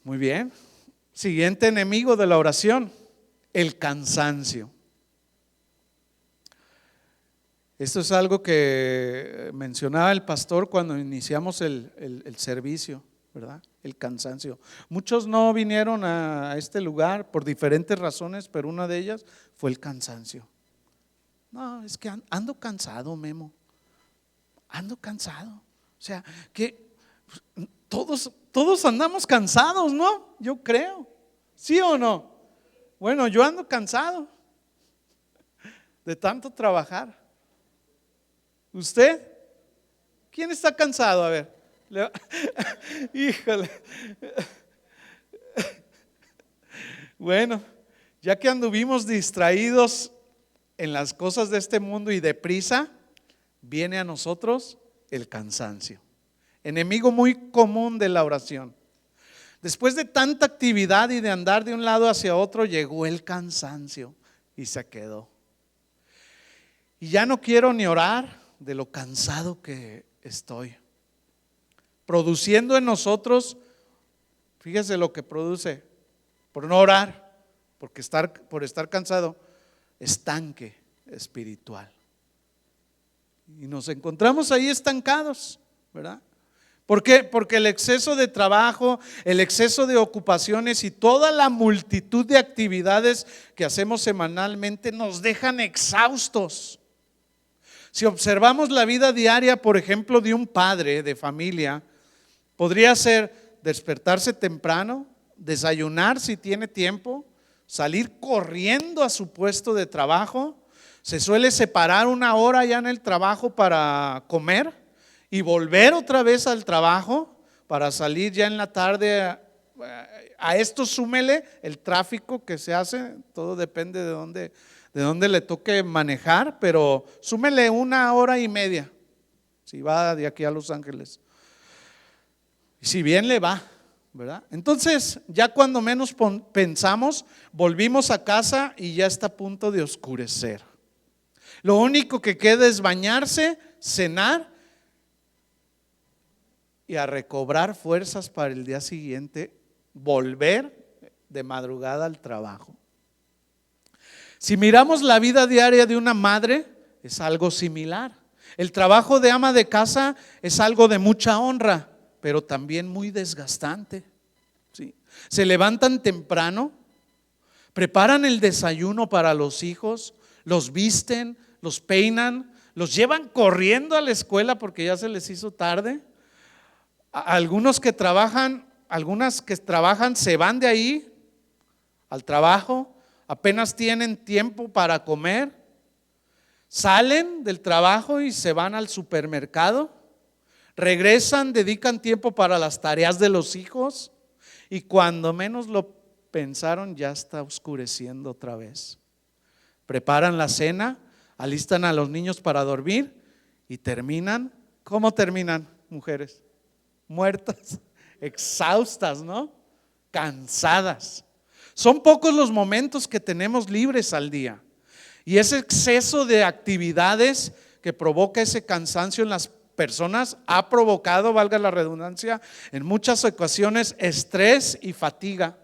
Muy bien. Siguiente enemigo de la oración, el cansancio. Esto es algo que mencionaba el pastor cuando iniciamos el servicio, ¿verdad? El cansancio. Muchos no vinieron a este lugar por diferentes razones, pero una de ellas fue el cansancio. No, es que ando cansado, Memo. Ando cansado. O sea, que todos andamos cansados, ¿no? Yo creo. ¿Sí o no? Bueno, yo ando cansado de tanto trabajar. ¿Usted? ¿Quién está cansado? A ver. Híjole. Bueno, ya que anduvimos distraídos en las cosas de este mundo y deprisa, viene a nosotros el cansancio, enemigo muy común de la oración. Después de tanta actividad y de andar de un lado hacia otro, llegó el cansancio y se quedó. Y ya no quiero ni orar de lo cansado que estoy. Produciendo en nosotros, fíjese lo que produce, por no orar, por estar cansado, estanque espiritual. Y nos encontramos ahí estancados, ¿verdad? ¿Por qué? Porque el exceso de trabajo, el exceso de ocupaciones y toda la multitud de actividades que hacemos semanalmente nos dejan exhaustos. Si observamos la vida diaria, por ejemplo, de un padre de familia, podría ser despertarse temprano, desayunar si tiene tiempo, salir corriendo a su puesto de trabajo. Se suele separar una hora ya en el trabajo para comer y volver otra vez al trabajo para salir ya en la tarde. A esto súmele el tráfico que se hace, todo depende de dónde le toque manejar, pero súmele una hora y media si va de aquí a Los Ángeles. Y si bien le va, ¿verdad? Entonces, ya cuando menos pensamos, volvimos a casa y ya está a punto de oscurecer. Lo único que queda es bañarse, cenar y a recobrar fuerzas para el día siguiente, volver de madrugada al trabajo. Si miramos la vida diaria de una madre, es algo similar. El trabajo de ama de casa es algo de mucha honra, pero también muy desgastante. ¿Sí? Se levantan temprano, preparan el desayuno para los hijos, los visten, los peinan, los llevan corriendo a la escuela porque ya se les hizo tarde. Algunas que trabajan se van de ahí al trabajo, apenas tienen tiempo para comer, salen del trabajo y se van al supermercado, regresan, dedican tiempo para las tareas de los hijos y cuando menos lo pensaron ya está oscureciendo otra vez. Preparan la cena, alistan a los niños para dormir y terminan. ¿Cómo terminan, mujeres? Muertas, exhaustas, ¿no? Cansadas. Son pocos los momentos que tenemos libres al día y ese exceso de actividades que provoca ese cansancio en las personas ha provocado, valga la redundancia, en muchas ocasiones estrés y fatiga,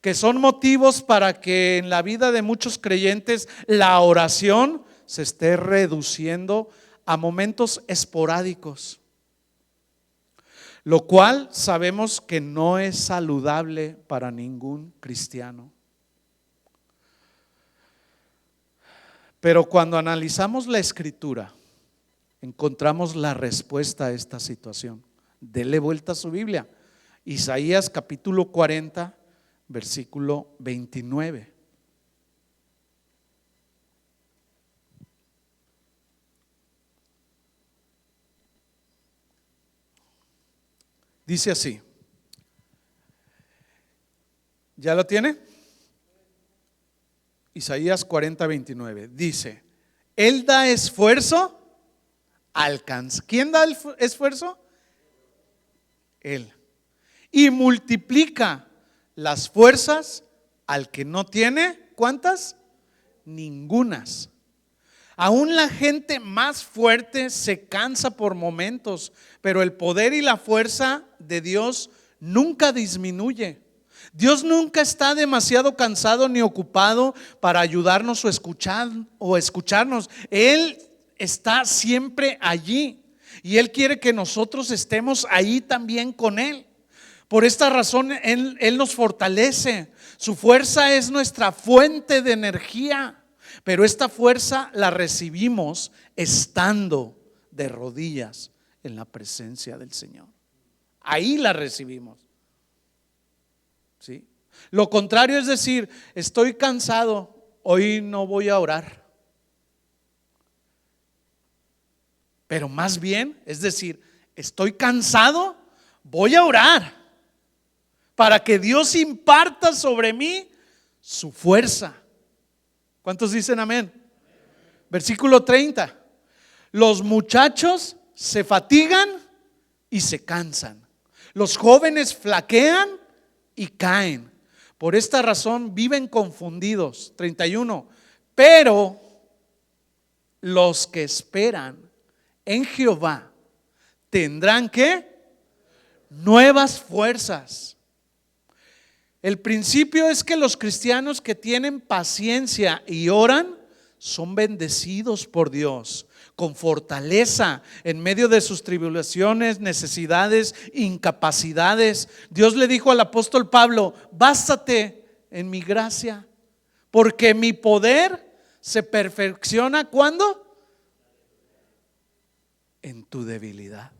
que son motivos para que en la vida de muchos creyentes la oración se esté reduciendo a momentos esporádicos, lo cual sabemos que no es saludable para ningún cristiano. Pero cuando analizamos la Escritura, encontramos la respuesta a esta situación. Dele vuelta a su Biblia. Isaías capítulo 40, versículo 29. Dice así. ¿Ya lo tiene? Isaías 40, 29. Dice: Él da esfuerzo, alcanza. ¿Quién da el esfuerzo? Él. Y multiplica las fuerzas al que no tiene. ¿Cuántas? Ningunas. Aún la gente más fuerte se cansa por momentos, pero el poder y la fuerza de Dios nunca disminuye. Dios nunca está demasiado cansado ni ocupado para ayudarnos o escucharnos. Él está siempre allí y Él quiere que nosotros estemos ahí también con Él. Por esta razón Él nos fortalece. Su fuerza es nuestra fuente de energía. Pero esta fuerza la recibimos estando de rodillas en la presencia del Señor. Ahí la recibimos. ¿Sí? Lo contrario es decir, estoy cansado, hoy no voy a orar. Pero más bien es decir, estoy cansado, voy a orar para que Dios imparta sobre mí su fuerza. ¿Cuántos dicen amén? Versículo 30. Los muchachos se fatigan y se cansan. Los jóvenes flaquean y caen. Por esta razón viven confundidos. 31. Pero los que esperan en Jehová tendrán ¿qué? Nuevas fuerzas. El principio es que los cristianos que tienen paciencia y oran son bendecidos por Dios con fortaleza en medio de sus tribulaciones, necesidades, incapacidades. Dios le dijo al apóstol Pablo: bástate en mi gracia, porque mi poder se perfecciona ¿cuándo? En tu debilidad.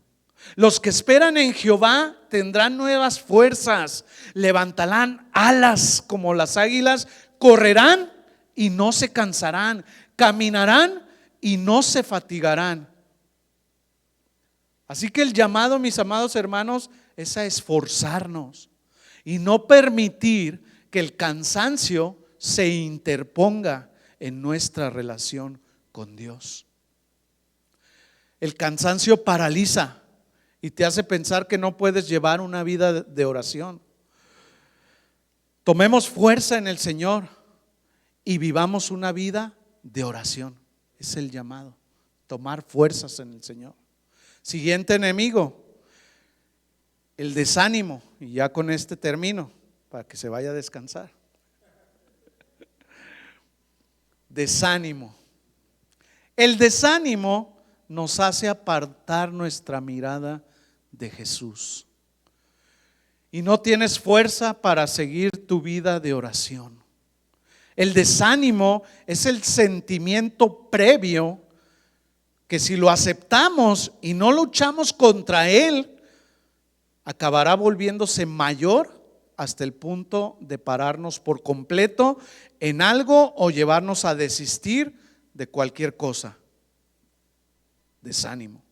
Los que esperan en Jehová tendrán nuevas fuerzas, levantarán alas como las águilas, correrán y no se cansarán, caminarán y no se fatigarán. Así que el llamado, mis amados hermanos, es a esforzarnos y no permitir que el cansancio se interponga en nuestra relación con Dios. El cansancio paraliza y te hace pensar que no puedes llevar una vida de oración. Tomemos fuerza en el Señor y vivamos una vida de oración. Es el llamado, tomar fuerzas en el Señor. Siguiente enemigo, el desánimo. Y ya con este termino, para que se vaya a descansar. Desánimo. El desánimo nos hace apartar nuestra mirada de Jesús. Y no tienes fuerza para seguir tu vida de oración. El desánimo es el sentimiento previo que si lo aceptamos y no luchamos contra él, acabará volviéndose mayor hasta el punto de pararnos por completo en algo o llevarnos a desistir de cualquier cosa. Desánimo,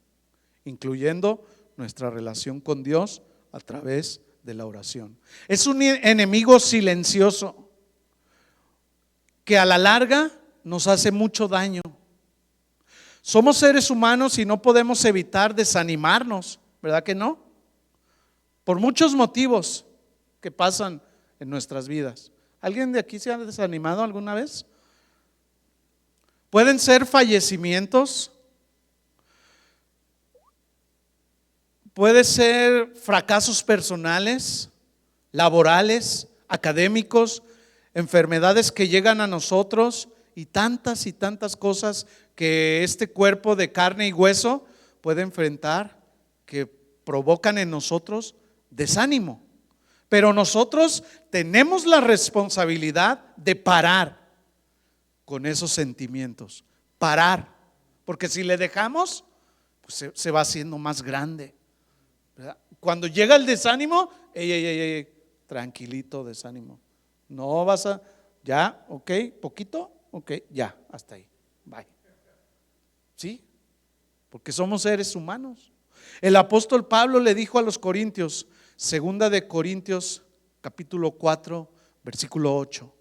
incluyendo nuestra relación con Dios a través de la oración. Es un enemigo silencioso que a la larga nos hace mucho daño. Somos seres humanos y no podemos evitar desanimarnos, ¿verdad que no? Por muchos motivos que pasan en nuestras vidas. ¿Alguien de aquí se ha desanimado alguna vez? Pueden ser fallecimientos, puede ser fracasos personales, laborales, académicos, enfermedades que llegan a nosotros y tantas cosas que este cuerpo de carne y hueso puede enfrentar, que provocan en nosotros desánimo. Pero nosotros tenemos la responsabilidad de parar con esos sentimientos, parar, porque si le dejamos, pues se va haciendo más grande, ¿verdad? Cuando llega el desánimo, ey, tranquilito, desánimo. No vas a, ya, ok, poquito, ok, ya, hasta ahí, bye. ¿Sí? Porque somos seres humanos. El apóstol Pablo le dijo a los corintios, segunda de Corintios capítulo 4, versículo 8.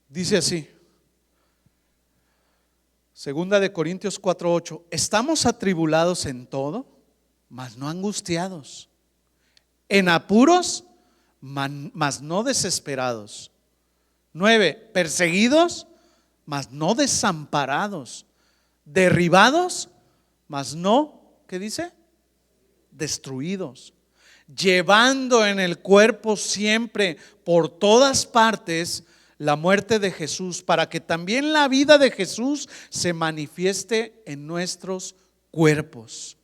Dice así, segunda de Corintios 4:8, estamos atribulados en todo, mas no angustiados, en apuros, mas no desesperados. 9, perseguidos, mas no desamparados, derribados, mas no, ¿qué dice? Destruidos, llevando en el cuerpo siempre por todas partes la muerte de Jesús, para que también la vida de Jesús se manifieste en nuestros cuerpos.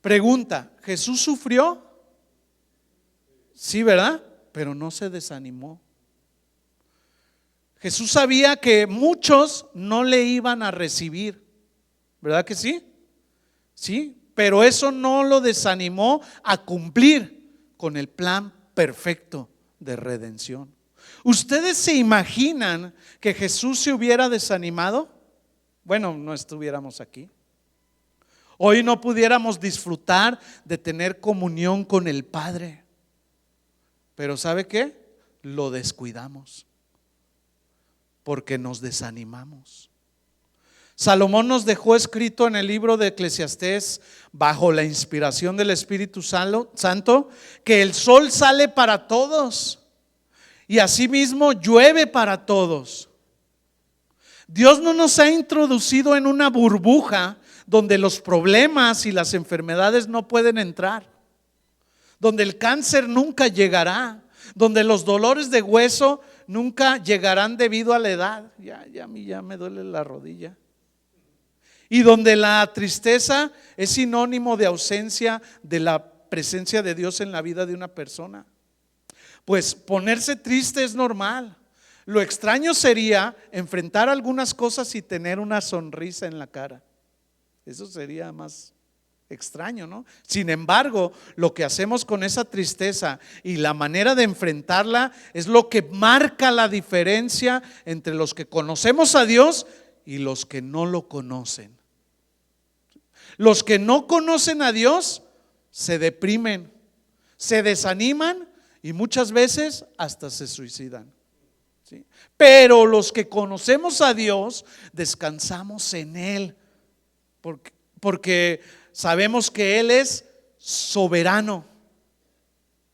Pregunta, ¿Jesús sufrió? Sí, ¿verdad? Pero no se desanimó. Jesús sabía que muchos no le iban a recibir, ¿verdad que sí? Sí, pero eso no lo desanimó a cumplir con el plan perfecto de redención. ¿Ustedes se imaginan que Jesús se hubiera desanimado? Bueno, no estuviéramos aquí. Hoy no pudiéramos disfrutar de tener comunión con el Padre. Pero ¿sabe qué? Lo descuidamos porque nos desanimamos. Salomón nos dejó escrito en el libro de Eclesiastés, bajo la inspiración del Espíritu Santo, que el sol sale para todos y asimismo llueve para todos. Dios no nos ha introducido en una burbuja donde los problemas y las enfermedades no pueden entrar, donde el cáncer nunca llegará, donde los dolores de hueso nunca llegarán debido a la edad. A mí ya me duele la rodilla. Y donde la tristeza es sinónimo de ausencia de la presencia de Dios en la vida de una persona. Pues ponerse triste es normal. Lo extraño sería enfrentar algunas cosas y tener una sonrisa en la cara. Eso sería más extraño, ¿no? Sin embargo, lo que hacemos con esa tristeza y la manera de enfrentarla es lo que marca la diferencia entre los que conocemos a Dios y los que no lo conocen. Los que no conocen a Dios se deprimen, se desaniman y muchas veces hasta se suicidan, ¿sí? Pero los que conocemos a Dios descansamos en Él porque sabemos que Él es soberano,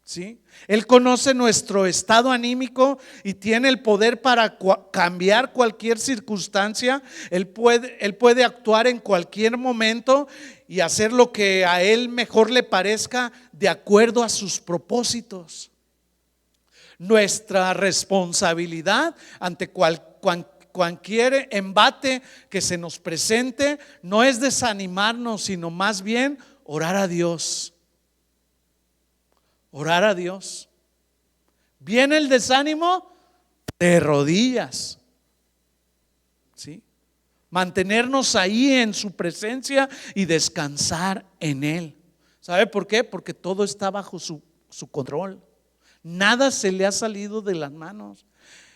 ¿sí? Él conoce nuestro estado anímico y tiene el poder para cambiar cualquier circunstancia. Él puede actuar en cualquier momento y hacer lo que a Él mejor le parezca de acuerdo a sus propósitos. Nuestra responsabilidad ante cualquier embate que se nos presente no es desanimarnos, sino más bien orar a Dios. Orar a Dios. Viene el desánimo, de rodillas, ¿sí? Mantenernos ahí en su presencia y descansar en Él. ¿Sabe por qué? Porque todo está bajo su control. Nada se le ha salido de las manos.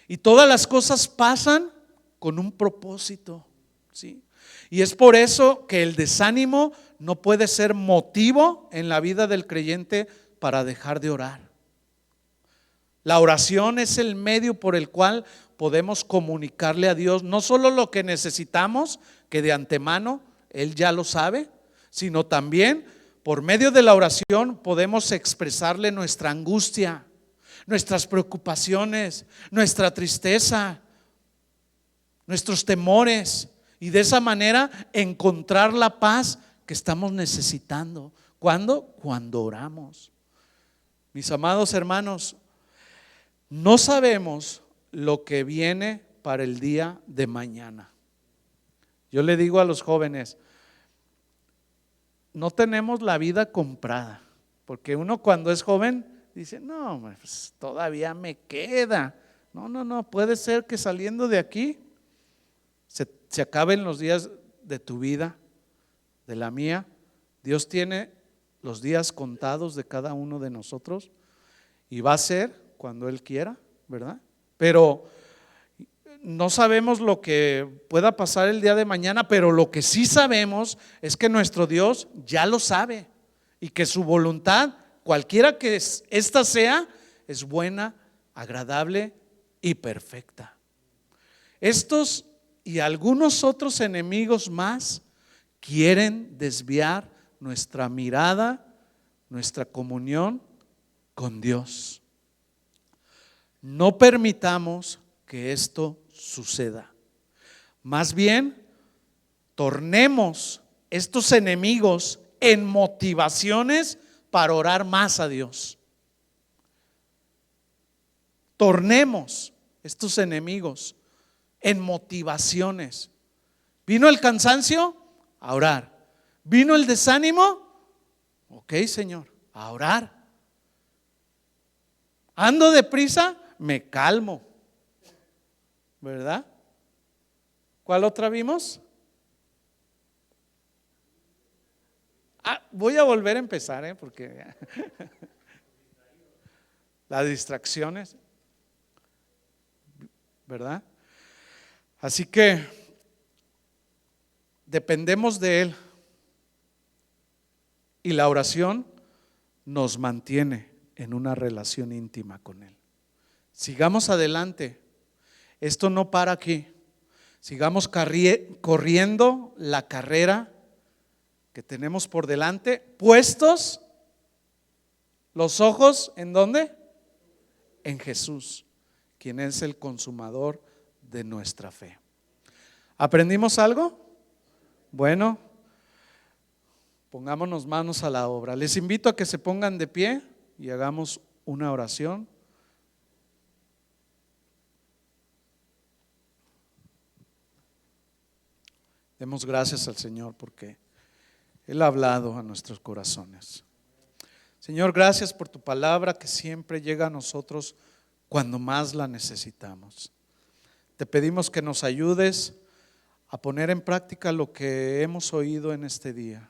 Y todas las cosas pasan con un propósito, ¿sí? Y es por eso que el desánimo no puede ser motivo en la vida del creyente para dejar de orar. La oración es el medio por el cual podemos comunicarle a Dios no solo lo que necesitamos, que de antemano Él ya lo sabe, sino también por medio de la oración podemos expresarle nuestra angustia, nuestras preocupaciones, nuestra tristeza, nuestros temores, y de esa manera encontrar la paz que estamos necesitando. ¿Cuándo? Cuando oramos. Mis amados hermanos, no sabemos lo que viene para el día de mañana. Yo le digo a los jóvenes, no tenemos la vida comprada, porque uno cuando es joven dice, no, pues todavía me queda. No, puede ser que saliendo de aquí se acaben los días de tu vida, de la mía. Dios tiene los días contados de cada uno de nosotros y va a ser cuando Él quiera, ¿verdad? Pero no sabemos lo que pueda pasar el día de mañana, pero lo que sí sabemos es que nuestro Dios ya lo sabe y que su voluntad, cualquiera que ésta sea, es buena, agradable y perfecta. Estos y algunos otros enemigos más quieren desviar nuestra mirada, nuestra comunión con Dios. No permitamos que esto suceda. Más bien, tornemos estos enemigos en motivaciones para orar más a Dios. Tornemos estos enemigos en motivaciones. ¿Vino el cansancio? A orar. ¿Vino el desánimo? Ok, Señor, a orar. ¿Ando deprisa? Me calmo, ¿verdad? ¿Cuál otra vimos? Voy a volver a empezar, porque las distracciones, ¿verdad? Así que dependemos de Él y la oración nos mantiene en una relación íntima con Él. Sigamos adelante, esto no para aquí, sigamos corriendo la carrera que tenemos por delante, puestos los ojos ¿en dónde? En Jesús, quien es el consumador de nuestra fe. ¿Aprendimos algo? Bueno, pongámonos manos a la obra. Les invito a que se pongan de pie y hagamos una oración. Demos gracias al Señor porque Él ha hablado a nuestros corazones. Señor, gracias por tu palabra que siempre llega a nosotros cuando más la necesitamos. Te pedimos que nos ayudes a poner en práctica lo que hemos oído en este día.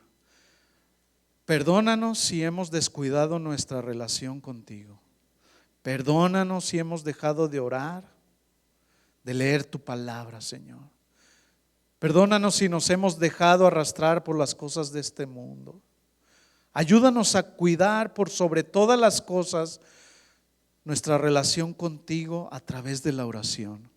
Perdónanos si hemos descuidado nuestra relación contigo. Perdónanos si hemos dejado de orar, de leer tu palabra, Señor. Perdónanos si nos hemos dejado arrastrar por las cosas de este mundo. Ayúdanos a cuidar por sobre todas las cosas nuestra relación contigo a través de la oración.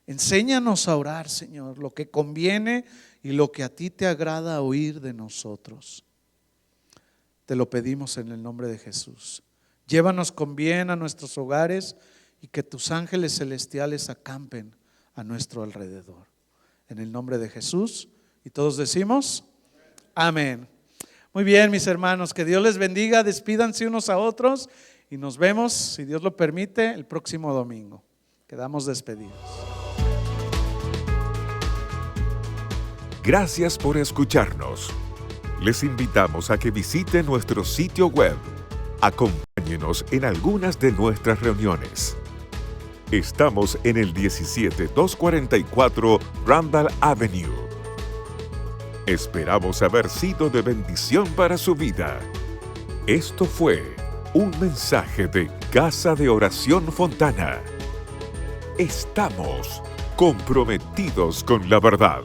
Enséñanos a orar, Señor, lo que conviene y lo que a ti te agrada oír de nosotros. Te lo pedimos en el nombre de Jesús. Llévanos con bien a nuestros hogares y que tus ángeles celestiales acampen a nuestro alrededor. En el nombre de Jesús. Y todos decimos, amén. Muy bien, mis hermanos, que Dios les bendiga. Despídanse unos a otros y nos vemos, si Dios lo permite, el próximo domingo. Quedamos despedidos. Gracias por escucharnos. Les invitamos a que visiten nuestro sitio web. Acompáñenos en algunas de nuestras reuniones. Estamos en el 17244 Randall Avenue. Esperamos haber sido de bendición para su vida. Esto fue un mensaje de Casa de Oración Fontana. Estamos comprometidos con la verdad.